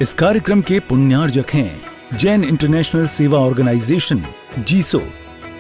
इस कार्यक्रम के पुण्यार्जक हैं जैन इंटरनेशनल सेवा ऑर्गेनाइजेशन जीसो।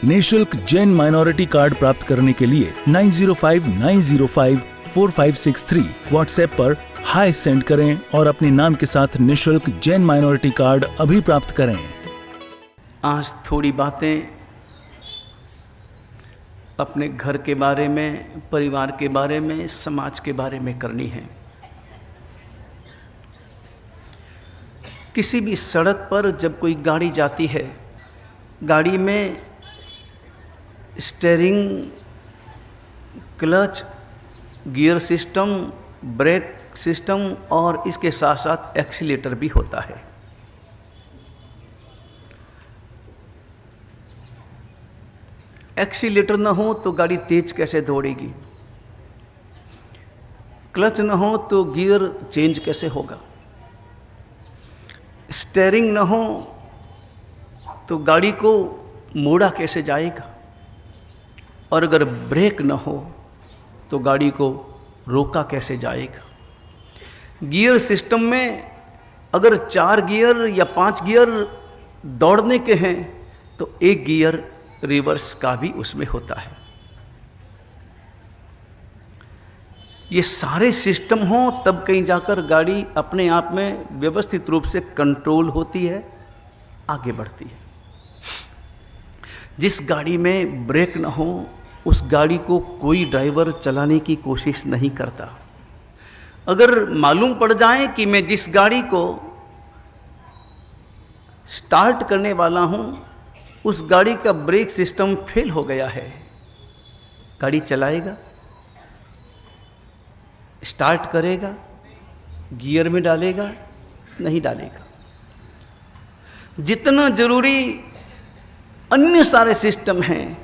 निःशुल्क जैन माइनॉरिटी कार्ड प्राप्त करने के लिए 9059054563 व्हाट्सएप पर हाई सेंड करें और अपने नाम के साथ निःशुल्क जैन माइनॉरिटी कार्ड अभी प्राप्त करें। आज थोड़ी बातें अपने घर के बारे में, परिवार के बारे में, समाज के बारे में करनी है। किसी भी सड़क पर जब कोई गाड़ी जाती है, गाड़ी में steering, clutch, gear system, brake system और इसके साथ साथ एक्सीलेटर भी होता है। एक्सीलेटर न हो तो गाड़ी तेज कैसे दौड़ेगी, क्लच न हो तो गियर चेंज कैसे होगा, स्टीयरिंग न हो तो गाड़ी को मोड़ा कैसे जाएगा, और अगर ब्रेक न हो तो गाड़ी को रोका कैसे जाएगा। गियर सिस्टम में अगर 4 गियर या 5 गियर दौड़ने के हैं तो एक गियर रिवर्स का भी उसमें होता है। ये सारे सिस्टम हों तब कहीं जाकर गाड़ी अपने आप में व्यवस्थित रूप से कंट्रोल होती है, आगे बढ़ती है। जिस गाड़ी में ब्रेक न हो उस गाड़ी को कोई ड्राइवर चलाने की कोशिश नहीं करता। अगर मालूम पड़ जाए कि मैं जिस गाड़ी को स्टार्ट करने वाला हूं उस गाड़ी का ब्रेक सिस्टम फेल हो गया है, गाड़ी चलाएगा, स्टार्ट करेगा, गियर में डालेगा, नहीं डालेगा। जितना जरूरी अन्य सारे सिस्टम हैं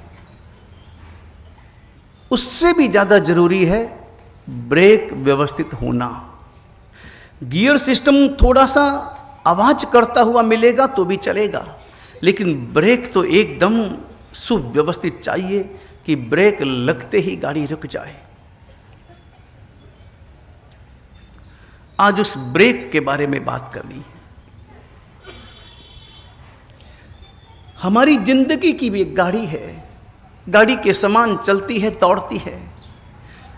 उससे भी ज़्यादा जरूरी है ब्रेक व्यवस्थित होना। गियर सिस्टम थोड़ा सा आवाज करता हुआ मिलेगा तो भी चलेगा, लेकिन ब्रेक तो एकदम सुव्यवस्थित चाहिए कि ब्रेक लगते ही गाड़ी रुक जाए। आज उस ब्रेक के बारे में बात करनी है। हमारी जिंदगी की भी एक गाड़ी है, गाड़ी के समान चलती है, दौड़ती है,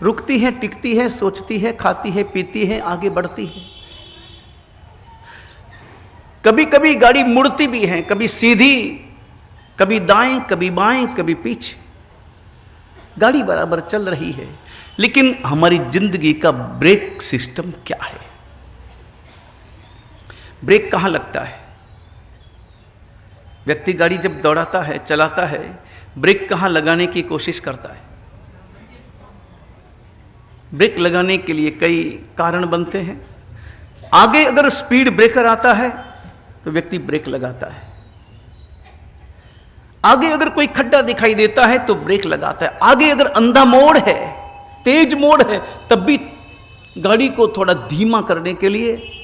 रुकती है, टिकती है, सोचती है, खाती है, पीती है, आगे बढ़ती है। कभी कभी गाड़ी मुड़ती भी है, कभी सीधी, कभी दाएं, कभी बाएं, कभी पीछे। गाड़ी बराबर चल रही है, लेकिन हमारी जिंदगी का ब्रेक सिस्टम क्या है? ब्रेक कहाँ लगता है? व्यक्ति गाड़ी जब दौड़ाता है, चलाता है, ब्रेक कहाँ लगाने की कोशिश करता है? ब्रेक लगाने के लिए कई कारण बनते हैं। आगे अगर स्पीड ब्रेकर आता है तो व्यक्ति ब्रेक लगाता है। आगे अगर कोई खड्डा दिखाई देता है तो ब्रेक लगाता है। आगे अगर अंधा मोड़ है, तेज मोड़ है, तब भी गाड़ी को थोड़ा धीमा करने के लिए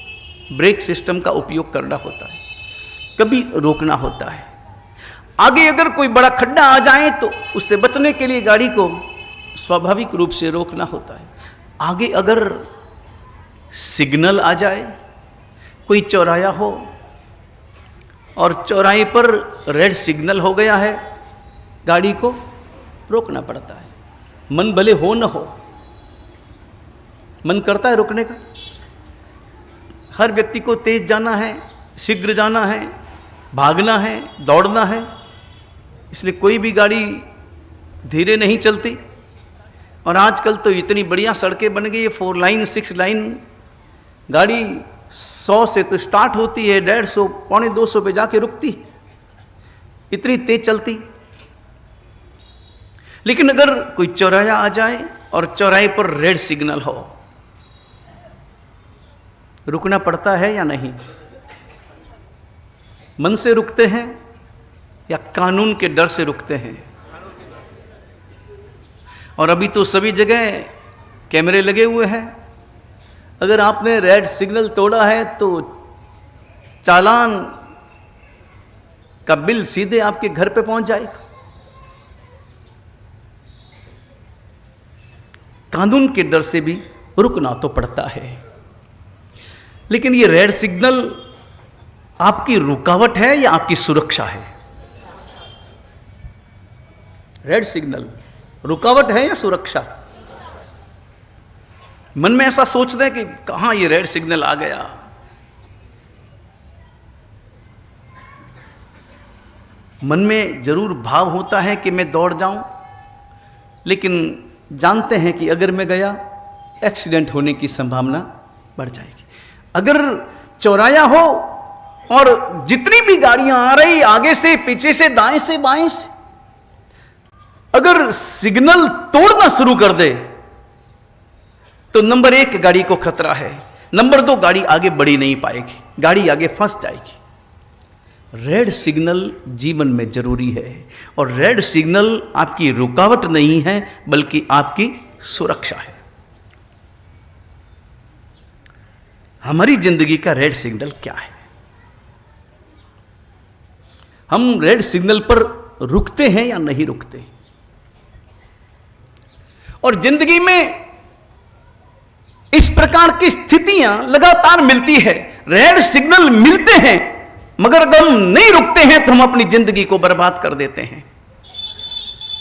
ब्रेक सिस्टम का उपयोग करना होता है, कभी रोकना होता है। आगे अगर कोई बड़ा खड्डा आ जाए तो उससे बचने के लिए गाड़ी को स्वाभाविक रूप से रोकना होता है। आगे अगर सिग्नल आ जाए, कोई चौराहा हो और चौराहे पर रेड सिग्नल हो गया है, गाड़ी को रोकना पड़ता है। मन भले हो न हो, मन करता है रोकने का। हर व्यक्ति को तेज जाना है, शीघ्र जाना है, भागना है, दौड़ना है, इसलिए कोई भी गाड़ी धीरे नहीं चलती। और आजकल तो इतनी बढ़िया सड़कें बन गई है, 4 लाइन 6 लाइन। गाड़ी 100 से तो स्टार्ट होती है, 150, पौने 200 पे जाके रुकती, इतनी तेज चलती। लेकिन अगर कोई चौराहा आ जाए और चौराहे पर रेड सिग्नल हो, रुकना पड़ता है या नहीं? मन से रुकते हैं या कानून के डर से रुकते हैं? और अभी तो सभी जगह कैमरे लगे हुए हैं। अगर आपने रेड सिग्नल तोड़ा है तो चालान का बिल सीधे आपके घर पे पहुंच जाएगा। कानून के डर से भी रुकना तो पड़ता है। लेकिन ये रेड सिग्नल आपकी रुकावट है या आपकी सुरक्षा है? रेड सिग्नल रुकावट है या सुरक्षा? मन में ऐसा सोचते हैं कि कहां ये रेड सिग्नल आ गया। मन में जरूर भाव होता है कि मैं दौड़ जाऊं, लेकिन जानते हैं कि अगर मैं गया एक्सीडेंट होने की संभावना बढ़ जाएगी। अगर चौराया हो और जितनी भी गाड़ियां आ रही आगे से पीछे से दाएं से बाएं से, अगर सिग्नल तोड़ना शुरू कर दे तो नंबर 1 गाड़ी को खतरा है, नंबर 2 गाड़ी आगे बढ़ ही नहीं पाएगी, गाड़ी आगे फंस जाएगी। रेड सिग्नल जीवन में जरूरी है, और रेड सिग्नल आपकी रुकावट नहीं है बल्कि आपकी सुरक्षा है। हमारी जिंदगी का रेड सिग्नल क्या है? हम रेड सिग्नल पर रुकते हैं या नहीं रुकते? और जिंदगी में इस प्रकार की स्थितियां लगातार मिलती है, रेड सिग्नल मिलते हैं, मगर अगर हम नहीं रुकते हैं तो हम अपनी जिंदगी को बर्बाद कर देते हैं।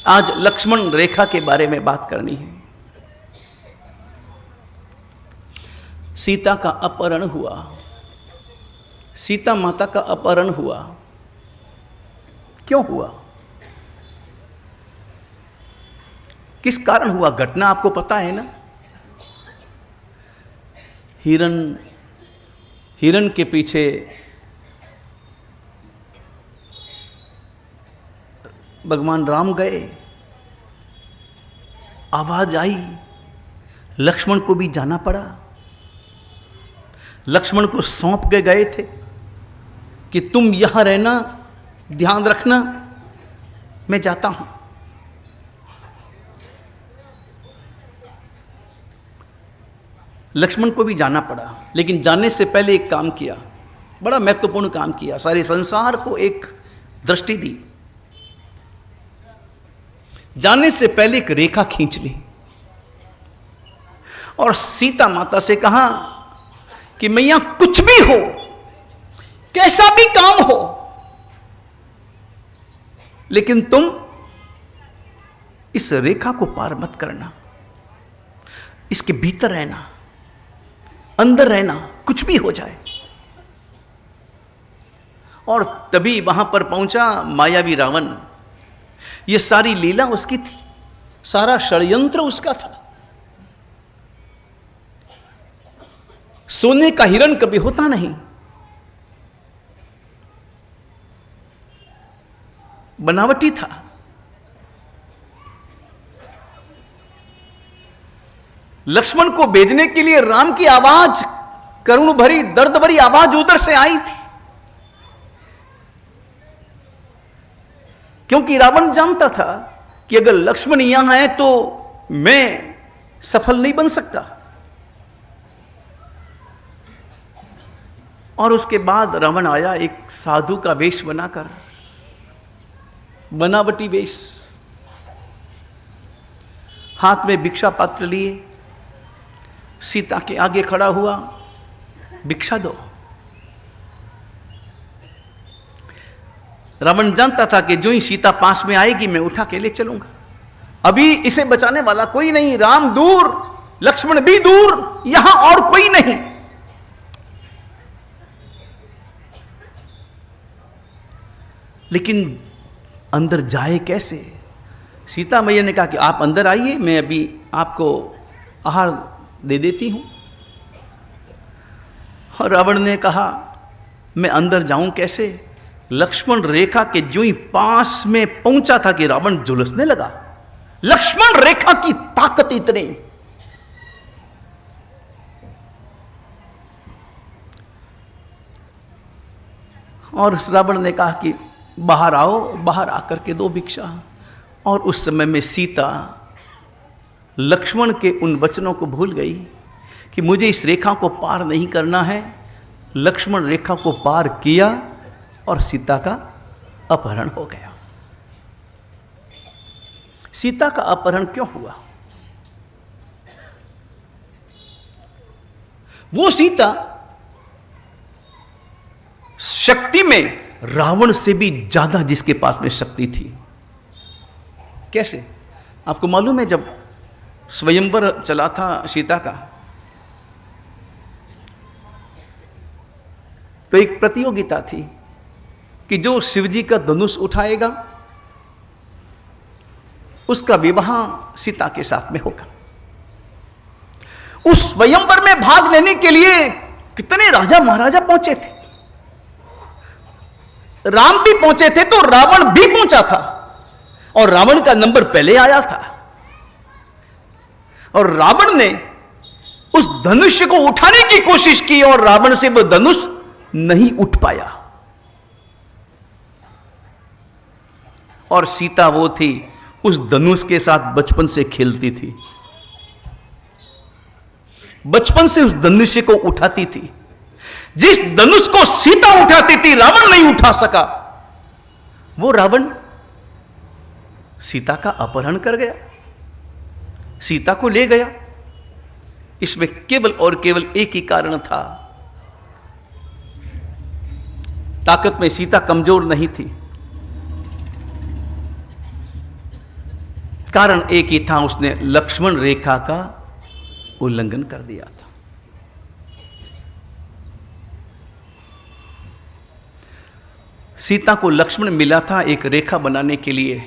आज लक्ष्मण रेखा के बारे में बात करनी है। सीता का अपहरण हुआ, सीता माता का अपहरण हुआ। क्यों हुआ? किस कारण हुआ? घटना आपको पता है ना? हिरण के पीछे भगवान राम गए, आवाज आई, लक्ष्मण को भी जाना पड़ा। लक्ष्मण को सौंप के गए थे कि तुम यहां रहना, ध्यान रखना, मैं जाता हूं। लक्ष्मण को भी जाना पड़ा, लेकिन जाने से पहले एक काम किया, बड़ा महत्वपूर्ण काम किया, सारे संसार को एक दृष्टि दी। जाने से पहले एक रेखा खींच ली और सीता माता से कहा कि मैया कुछ भी हो, कैसा भी काम हो, लेकिन तुम इस रेखा को पार मत करना, इसके भीतर रहना, अंदर रहना, कुछ भी हो जाए। और तभी वहां पर पहुंचा मायावी रावण। यह सारी लीला उसकी थी, सारा षड्यंत्र उसका था। सोने का हिरण कभी होता नहीं, बनावटी था। लक्ष्मण को भेजने के लिए राम की आवाज, करुण भरी दर्द भरी आवाज उधर से आई थी, क्योंकि रावण जानता था कि अगर लक्ष्मण यहां है तो मैं सफल नहीं बन सकता। और उसके बाद रावण आया एक साधु का वेश बनाकर, बनावटी वेश, हाथ में भिक्षा पात्र लिए, सीता के आगे खड़ा हुआ, भिक्षा दो। रावण जानता था कि जो ही सीता पास में आएगी मैं उठा के ले चलूंगा, अभी इसे बचाने वाला कोई नहीं, राम दूर, लक्ष्मण भी दूर, यहां और कोई नहीं। लेकिन अंदर जाए कैसे? सीता मैया ने कहा कि आप अंदर आइए, मैं अभी आपको आहार दे देती हूं। और रावण ने कहा मैं अंदर जाऊं कैसे? लक्ष्मण रेखा के जो ही पास में पहुंचा था कि रावण झुलसने लगा। लक्ष्मण रेखा की ताकत इतनी, और उस रावण ने कहा कि बाहर आओ, बाहर आकर के दो भिक्षा। और उस समय में सीता लक्ष्मण के उन वचनों को भूल गई कि मुझे इस रेखा को पार नहीं करना है। लक्ष्मण रेखा को पार किया और सीता का अपहरण हो गया। सीता का अपहरण क्यों हुआ? वो सीता शक्ति में रावण से भी ज्यादा जिसके पास में शक्ति थी। कैसे? आपको मालूम है, जब स्वयंवर चला था सीता का, तो एक प्रतियोगिता थी कि जो शिवजी का धनुष उठाएगा उसका विवाह सीता के साथ में होगा। उस स्वयंवर में भाग लेने के लिए कितने राजा महाराजा पहुंचे थे। राम भी पहुंचे थे तो रावण भी पहुंचा था, और रावण का नंबर पहले आया था, और रावण ने उस धनुष को उठाने की कोशिश की और रावण से वो धनुष नहीं उठ पाया। और सीता वो थी, उस धनुष के साथ बचपन से खेलती थी, बचपन से उस धनुष को उठाती थी। जिस धनुष को सीता उठाती थी रावण नहीं उठा सका, वो रावण सीता का अपहरण कर गया, सीता को ले गया। इसमें केवल और केवल एक ही कारण था, ताकत में सीता कमजोर नहीं थी, कारण एक ही था, उसने लक्ष्मण रेखा का उल्लंघन कर दिया था। सीता को लक्ष्मण मिला था एक रेखा बनाने के लिए।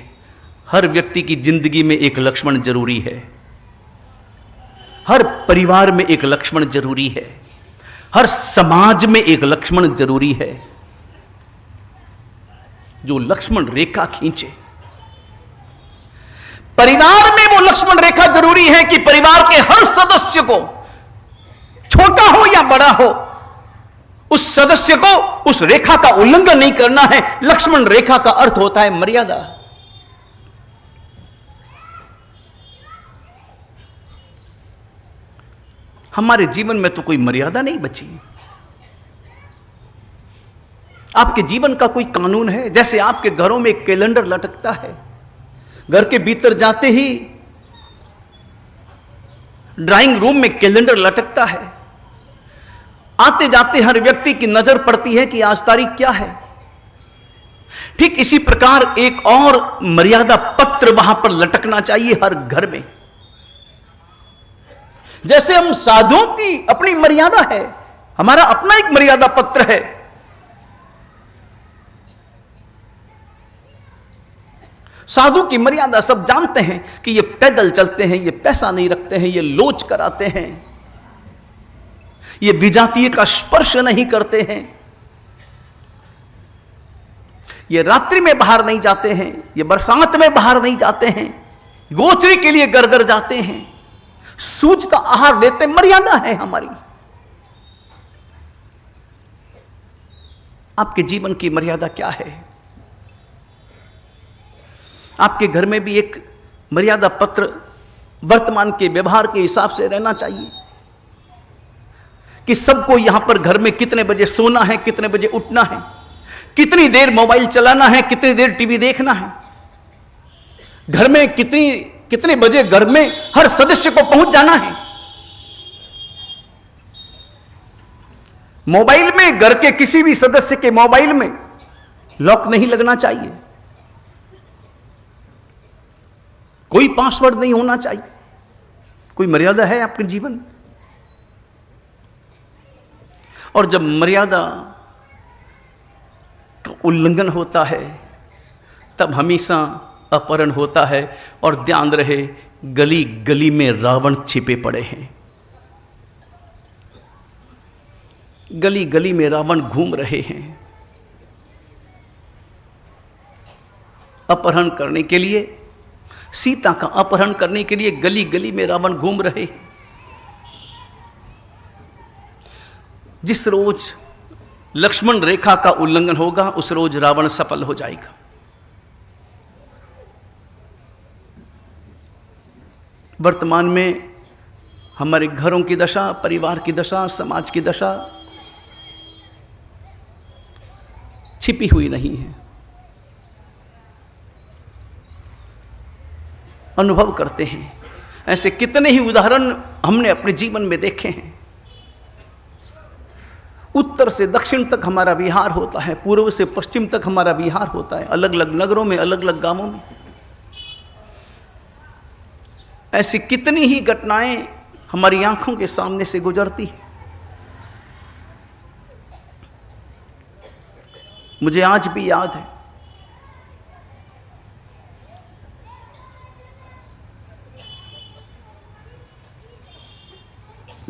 हर व्यक्ति की जिंदगी में एक लक्ष्मण जरूरी है, हर परिवार में एक लक्ष्मण जरूरी है, हर समाज में एक लक्ष्मण जरूरी है, जो लक्ष्मण रेखा खींचे। परिवार में वो लक्ष्मण रेखा जरूरी है कि परिवार के हर सदस्य को, छोटा हो या बड़ा हो, उस सदस्य को उस रेखा का उल्लंघन नहीं करना है। लक्ष्मण रेखा का अर्थ होता है मर्यादा। हमारे जीवन में तो कोई मर्यादा नहीं बची। आपके जीवन का कोई कानून है? जैसे आपके घरों में एक कैलेंडर लटकता है, घर के भीतर जाते ही ड्राइंग रूम में कैलेंडर लटकता है, आते जाते हर व्यक्ति की नजर पड़ती है कि आज तारीख क्या है। ठीक इसी प्रकार एक और मर्यादा पत्र वहां पर लटकना चाहिए हर घर में। जैसे हम साधुओं की अपनी मर्यादा है, हमारा अपना एक मर्यादा पत्र है। साधु की मर्यादा सब जानते हैं कि ये पैदल चलते हैं, ये पैसा नहीं रखते हैं, ये लोच कराते हैं, ये विजातीय का स्पर्श नहीं करते हैं, ये रात्रि में बाहर नहीं जाते हैं, ये बरसात में बाहर नहीं जाते हैं, गोचरी के लिए घर घर जाते हैं, सूज का आहार लेते। मर्यादा है हमारी। आपके जीवन की मर्यादा क्या है? आपके घर में भी एक मर्यादा पत्र वर्तमान के व्यवहार के हिसाब से रहना चाहिए कि सबको यहां पर घर में कितने बजे सोना है, कितने बजे उठना है, कितनी देर मोबाइल चलाना है, कितनी देर टीवी देखना है, घर में कितने बजे घर में हर सदस्य को पहुंच जाना है। मोबाइल में, घर के किसी भी सदस्य के मोबाइल में लॉक नहीं लगना चाहिए, कोई पासवर्ड नहीं होना चाहिए। कोई मर्यादा है आपके जीवन में? और जब मर्यादा का उल्लंघन होता है तब हमेशा अपहरण होता है। और ध्यान रहे, गली गली में रावण छिपे पड़े हैं, गली गली में रावण घूम रहे हैं अपहरण करने के लिए। सीता का अपहरण करने के लिए गली गली में रावण घूम रहे। जिस रोज लक्ष्मण रेखा का उल्लंघन होगा उस रोज रावण सफल हो जाएगा। वर्तमान में हमारे घरों की दशा, परिवार की दशा, समाज की दशा छिपी हुई नहीं है। अनुभव करते हैं। ऐसे कितने ही उदाहरण हमने अपने जीवन में देखे हैं। उत्तर से दक्षिण तक हमारा विहार होता है, पूर्व से पश्चिम तक हमारा विहार होता है, अलग अलग नगरों में, अलग अलग गांवों में। ऐसी कितनी ही घटनाएं हमारी आंखों के सामने से गुजरती है। मुझे आज भी याद है,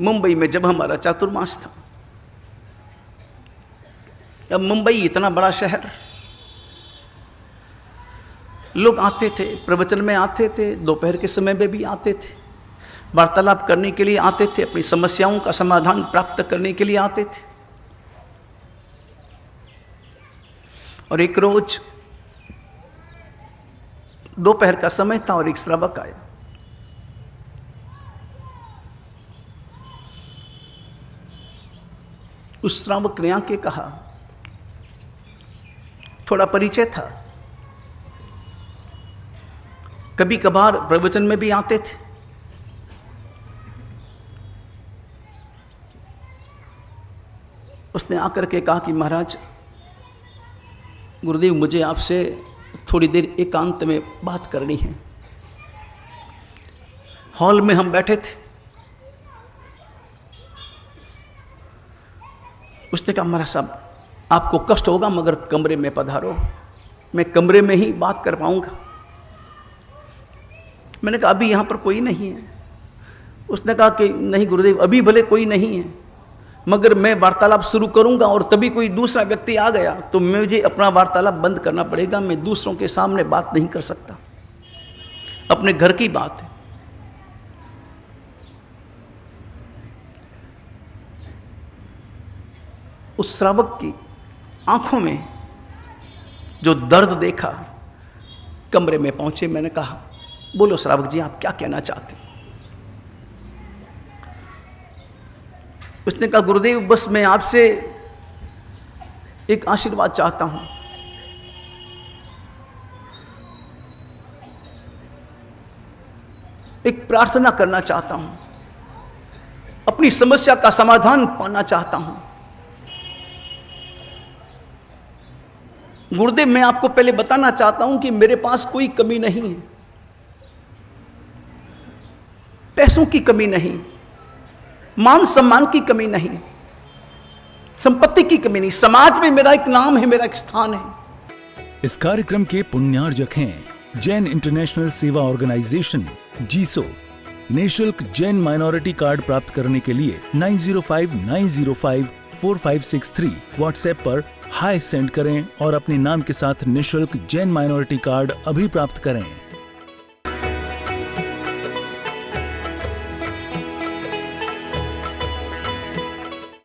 मुंबई में जब हमारा चातुर्मास था। अब मुंबई इतना बड़ा शहर, लोग आते थे, प्रवचन में आते थे, दोपहर के समय में भी आते थे, वार्तालाप करने के लिए आते थे, अपनी समस्याओं का समाधान प्राप्त करने के लिए आते थे। और एक रोज दोपहर का समय था और एक श्रावक आया। उस श्रावक ने आके कहा, थोड़ा परिचय था, कभी कभार प्रवचन में भी आते थे। उसने आकर के कहा कि महाराज गुरुदेव, मुझे आपसे थोड़ी देर एकांत में बात करनी है। हॉल में हम बैठे थे। उसने कहा, महाराज साहब आपको कष्ट होगा मगर कमरे में पधारो, मैं कमरे में ही बात कर पाऊंगा। मैंने कहा अभी यहाँ पर कोई नहीं है। उसने कहा कि नहीं गुरुदेव, अभी भले कोई नहीं है मगर मैं वार्तालाप शुरू करूंगा और तभी कोई दूसरा व्यक्ति आ गया तो मुझे अपना वार्तालाप बंद करना पड़ेगा। मैं दूसरों के सामने बात नहीं कर सकता, अपने घर की बात है। उस श्रावक की आंखों में जो दर्द देखा, कमरे में पहुंचे, मैंने कहा बोलो श्रावक जी, आप क्या कहना चाहते हैं? उसने कहा गुरुदेव, बस मैं आपसे एक आशीर्वाद चाहता हूं। एक प्रार्थना करना चाहता हूं, अपनी समस्या का समाधान पाना चाहता हूं। गुरुदेव, मैं आपको पहले बताना चाहता हूं कि मेरे पास कोई कमी नहीं है, पैसों की कमी नहीं, मान सम्मान की कमी नहीं, संपत्ति की कमी नहीं, समाज में मेरा एक नाम है, मेरा एक स्थान है। इस कार्यक्रम के पुण्यार्जक हैं जैन इंटरनेशनल सेवा ऑर्गेनाइजेशन जीसो। निःशुल्क जैन माइनॉरिटी कार्ड प्राप्त करने के लिए 9059054563 व्हाट्सएप पर हाय सेंड करें और अपने नाम के साथ निःशुल्क जैन माइनॉरिटी कार्ड अभी प्राप्त करें।